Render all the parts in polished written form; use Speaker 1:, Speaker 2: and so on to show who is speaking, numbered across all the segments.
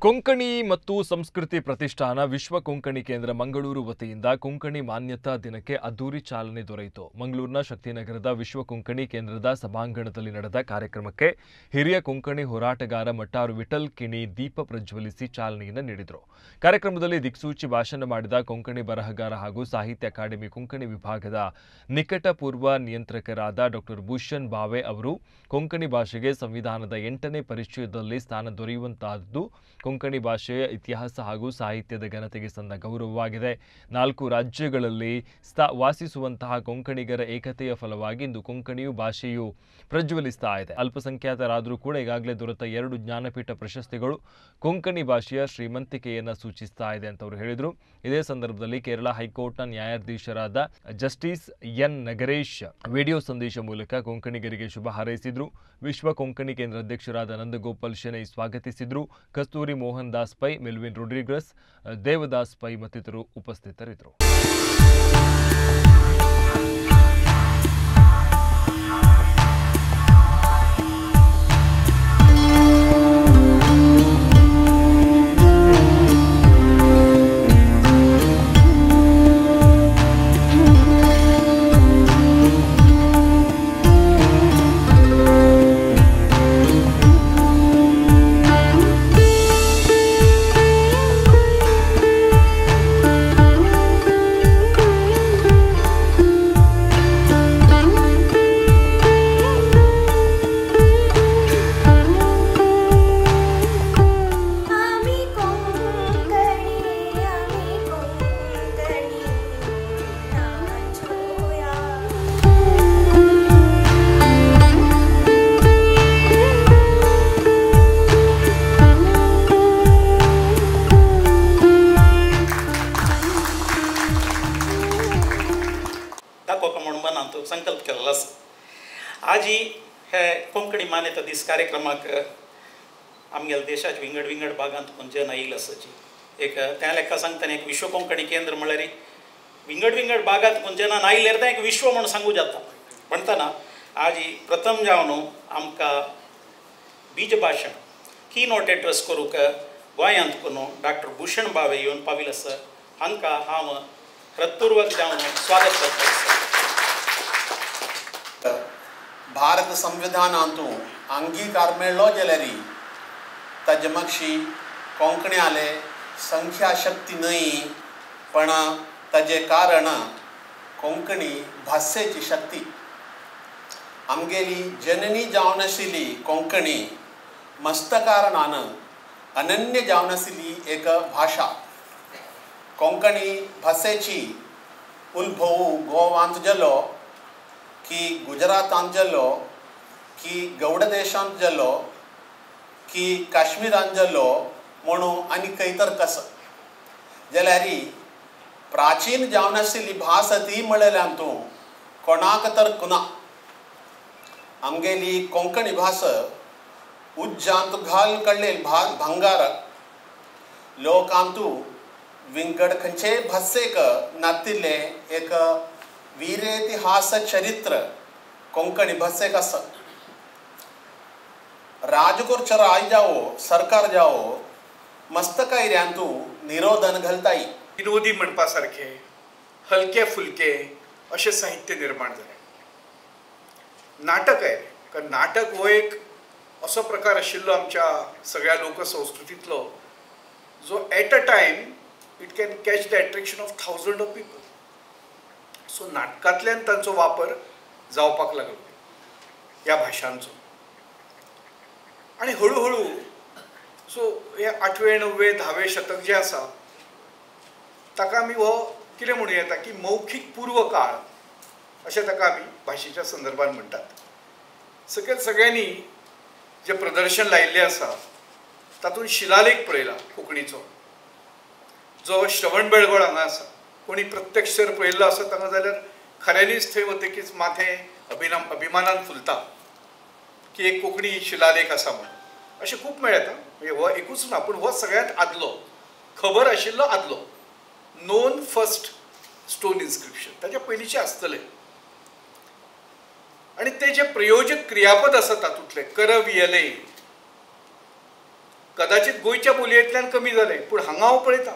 Speaker 1: ಕೊಂಕಣಿ ಮತ್ತು ಸಂಸ್ಕೃತಿ ಪ್ರತಿಷ್ಠಾನ ವಿಶ್ವ ಕೊಂಕಣಿ ಕೇಂದ್ರ ಮಂಗಳೂರು ವತಿಯಿಂದ ಕೊಂಕಣಿ ಮಾನ್ಯತಾ ದಿನಕ್ಕೆ ಅದ್ದೂರಿ ಚಾಲನೆ ದೊರೆಯಿತು. ಮಂಗಳೂರಿನ ಶಕ್ತಿನಗರದ ವಿಶ್ವ ಕೊಂಕಣಿ ಕೇಂದ್ರದ ಸಭಾಂಗಣದಲ್ಲಿ ನಡೆದ ಕಾರ್ಯಕ್ರಮಕ್ಕೆ ಹಿರಿಯ ಕೊಂಕಣಿ ಹೋರಾಟಗಾರ ಮಟ್ಟಾರು ವಿಠಲ್ ಕಿಣಿ ದೀಪ ಪ್ರಜ್ವಲಿಸಿ ಚಾಲನೆಯನ್ನು ನೀಡಿದರು. ಕಾರ್ಯಕ್ರಮದಲ್ಲಿ ದಿಕ್ಸೂಚಿ ಭಾಷಣ ಮಾಡಿದ ಕೊಂಕಣಿ ಬರಹಗಾರ ಹಾಗೂ ಸಾಹಿತ್ಯ ಅಕಾಡೆಮಿ ಕೊಂಕಣಿ ವಿಭಾಗದ ನಿಕಟಪೂರ್ವ ನಿಯಂತ್ರಕರಾದ ಡಾ ಭೂಷಣ್ ಭಾವೆ ಅವರು ಕೊಂಕಣಿ ಭಾಷೆಗೆ ಸಂವಿಧಾನದ 8ನೇ ಪರಿಚಯದಲ್ಲಿ ಸ್ಥಾನ ದೊರೆಯುವಂತಹದ್ದು ಕೊಂಕಣಿ ಭಾಷೆಯ ಇತಿಹಾಸ ಹಾಗೂ ಸಾಹಿತ್ಯದ ಘನತೆಗೆ ಸಂದ ಗೌರವವಾಗಿದೆ. 4 ರಾಜ್ಯಗಳಲ್ಲಿ ವಾಸಿಸುವಂತಹ ಕೊಂಕಣಿಗರ ಏಕತೆಯ ಫಲವಾಗಿ ಇಂದು ಕೊಂಕಣಿಯು ಭಾಷೆಯು ಪ್ರಜ್ವಲಿಸ್ತಾ ಇದೆ. ಅಲ್ಪಸಂಖ್ಯಾತರಾದರೂ ಕೂಡ ಈಗಾಗಲೇ ದೊರೆತ 2 ಜ್ಞಾನಪೀಠ ಪ್ರಶಸ್ತಿಗಳು ಕೊಂಕಣಿ ಭಾಷೆಯ ಶ್ರೀಮಂತಿಕೆಯನ್ನು ಸೂಚಿಸ್ತಾ ಇದೆ ಅಂತ ಅವರು ಹೇಳಿದರು. ಇದೇ ಸಂದರ್ಭದಲ್ಲಿ ಕೇರಳ ಹೈಕೋರ್ಟ್ನ ನ್ಯಾಯಾಧೀಶರಾದ ಜಸ್ಟಿಸ್ ಎನ್ ನಗರೇಶ್ ವಿಡಿಯೋ ಸಂದೇಶ ಮೂಲಕ ಕೊಂಕಣಿಗರಿಗೆ ಶುಭ ಹಾರೈಸಿದರು. ವಿಶ್ವ ಕೊಂಕಣಿ ಕೇಂದ್ರ ಅಧ್ಯಕ್ಷರಾದ ನಂದಗೋಪಾಲ್ ಶೆಣೈ ಸ್ವಾಗತಿಸಿದರು. ಕಸ್ತೂರಿ ಮೋಹನ್ ದಾಸ್ ಪೈ, ಮೆಲ್ವಿನ್ ರೊಡ್ರಿಗಸ್, ದೇವದಾಸ್ ಪೈ ಮತ್ತಿತರರು ಉಪಸ್ಥಿತರಿದ್ದರು.
Speaker 2: संकल्प केला आज हे कोंकणी मान्यता दीस कार्यक्रमाक आमगेल्या देशाच्या विंगड विंगड भागांत जन येईल आसाची एक त्या लेखा सांगतना एक विश्व कोंकणी केंद्र म्हळ्यार विंगड विंगड भागांत जनान आयल्यार एक विश्व म्हणून सांगू जाता. म्हणटना आज प्रथम जावन आमकां बीज भाशण की नोट एड्रेस करूंक गोंयांत करून डॉक्टर भूषण भावे येवन पाविल आसा. हांकां हांव हृदयपूर्वक जावन स्वागत करता.
Speaker 3: भारत संविधानांतू अंगीकार मेळ्ळो जाल्यार ताजे मागशी कोंकण्याले संख्या शक्ती न्हय पण ताजे कारण कोंकणी भाशेची शक्ती. आमगेली जननी जावन आशिल्ली कोंकणी मस्तकारणान अनन्य जावन आशिल्ली एक भाशा. कोंकणी भाशेची उद्भव गोवांत जालो की गुजरातांत जालो की गौड देशांत जालो की काश्मीरांत जालो म्हणून आनी खंय तर कसो जाल्यार प्राचीन जावन आशिल्ली भास ती म्हळ्यार तूं कोणाक तर कुना. आमगेली कोंकणी भास उज्जांत घाल काडलेली भांगार लोकांतू विंगड खंयचेय भासेक नातिल्ले एक वीरेतिहास चरित्र कोंकणी भाशेक आसा. राजकोरचो राय जावो सरकार जावो मस्तकायऱ्यांतू निरोधन घालताय.
Speaker 4: विनोदी म्हणपा सारखे हलके फुलके अशें साहित्य निर्माण जालें. नाटक आहे कारण नाटक हो एक असो प्रकार आशिल्लो आमच्या सगळ्या लोकसंस्कृतींतलो जो at a time it can catch the attraction of 1000 of people. So नाटकांतल्यान तांचो वापर जावपाक लागलो ह्या भाशांचो आनी हळू हळू सो हे 8वें 9वें 10वें शतक जे आसा ताका आमी हो कितें म्हणूं येता की मौखिक पूर्व काळ अशें ताका आमी भाशेच्या संदर्भान म्हणटात. सगळ्यांनी जे प्रदर्शन लायिल्लें आसा तातूंत शिलालेख पळयला कोंकणीचो जो श्रवणबेळगोळ हांगा आसा. कोणी प्रत्यक्ष जर पळयल्लो आसत हांगा जाल्यार खऱ्यांनीच थंय वतकीच माथें अभिमानान फुलता की एक कोंकणी शिलालेख आसा म्हणून. अशें खूब मेळटा. म्हणजे हो एकूच ना पूण हो सगळ्यांत आदलो खबर आशिल्लो आदलो नोन फर्स्ट स्टोन इन्स्क्रिप्शन ताचे पयलींचे आसतले. आनी ते जे प्रयोजक क्रियापद आसा तातूंतले करवियले कदाचित गोंयच्या बोलयेंतल्यान कमी जालें, पूण हांगा हांव पळयतां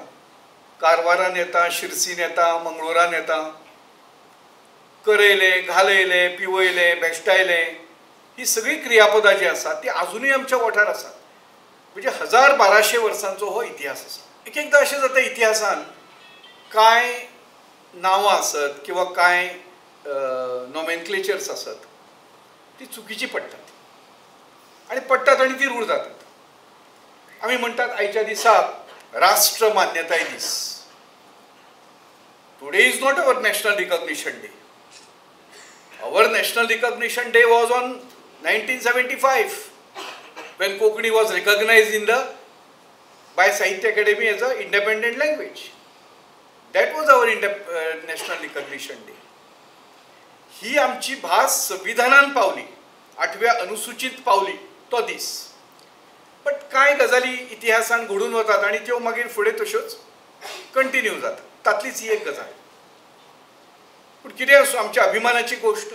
Speaker 4: कारवारान येता, शिरसीन येता, मंगळुरान येता, करयले, घालयले, पिवयले, बेश्टायले, ही सगळी क्रियापदां जी आसात ती अजुनूय आमच्या ओठार आसात. म्हणजे 1200 वर्सांचो हो इतिहास आसा. एक एकदां अशें जाता इतिहासान कांय नांवां आसत किंवा कांय नॉमेनक्लेचर्स आसत ती चुकीची पडटात आनी ती रूढ जातात. आमी म्हणटात आयच्या दिसाक राष्ट्र मान्यताय दीस. Today is not our national recognition day. Our national recognition day was on 1975 when Konkani was recognized by Sahitya Academy as an independent language. That was our national recognition day. ही आमची भास संविधानान पावली, 8व्या अनुसूचित पावली तो दीस. बट कांय गजाली इतिहासान घडून वतात आनी त्यो मागीर फुडें तश्योच कंटिन्यू जातात. तातलीच ही एक गजाल. पूण कितें आसूं आमच्या अभिमानाची गोश्ट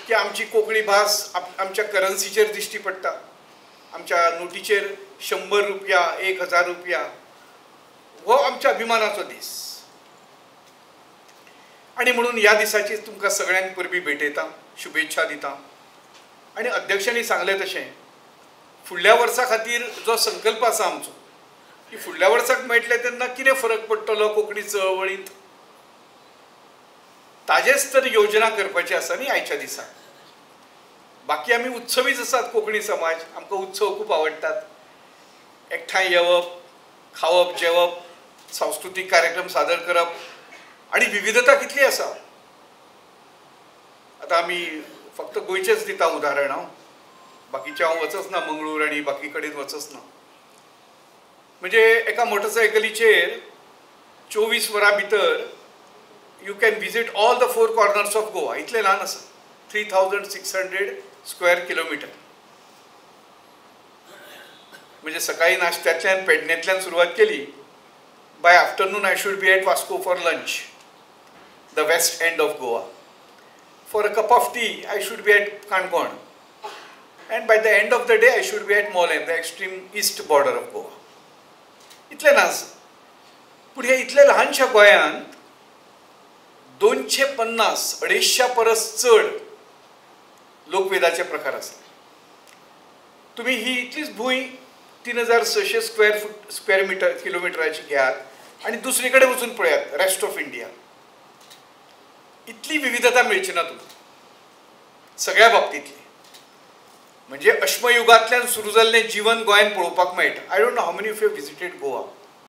Speaker 4: की आमची कोंकणी भास आमच्या करन्सीचेर दिश्टी पडटा. आमच्या नोटीचेर 100 रुपया, 1000 रुपया हो आमच्या अभिमानाचो दीस. आणि म्हणून ह्या दिसाची तुमकां सगळ्यांक परबीं भेटयतां, शुभेच्छा दितां. आनी अध्यक्षांनी सांगलें तशें फुडल्या वर्सा खातीर जो संकल्प आसा आमचो की फुडल्या वर्साक मेळटले तेन्ना कितें फरक पडटलो कोंकणी चळवळींत, ताजेच तर योजना करपाची आसा न्ही आयच्या दिसाक. बाकी आमी उत्सवीच आसात कोंकणी समाज. आमकां उत्सव खूब आवडटात. एकठांय येवप, खावप, जेवप, सांस्कृतीक कार्यक्रम सादर करप आनी विविधता कितली आसा. आतां आमी फक्त गोंयचेच दिता उदाहरण. हांव बाकीचे हांव वचच ना, मंगळूर आनी बाकी कडेन वचच ना. म्हणजे एका मोटरसायकलीचेर 24 वरां भितर you can visit all the 4 corners of Goa. इतलें ल्हान आसा. 3600 स्क्वेअर किलोमीटर. म्हणजे सकाळी नाश्त्यातल्यान पेडणेंतल्यान सुरवात केली. By afternoon I should be at Vasco for lunch, the west end of Goa. For a cup of tea I should be at Canacona. And by the end of the day I should be at Mollem, the extreme east border of Goa. इतलें ना आसा. पूण हे इतल्या ल्हानशा गोंयांत 250 250 परस चड लोकवेदाचे प्रकार आसात. तुम्ही ही इतलीच भूंय 3600 स्क्वेअर किलोमिटराची घेयात आनी दुसरे कडेन वचून पळयात रेस्ट ऑफ इंडिया. इतली विविधता मेळची ना तुमकां सगळ्या बाबतींतली. म्हणजे अश्मयुगांतल्यान सुरू जाल्लें जीवन गोंयांत पळोवपाक मेळटा. I don't know how many of you visited Goa.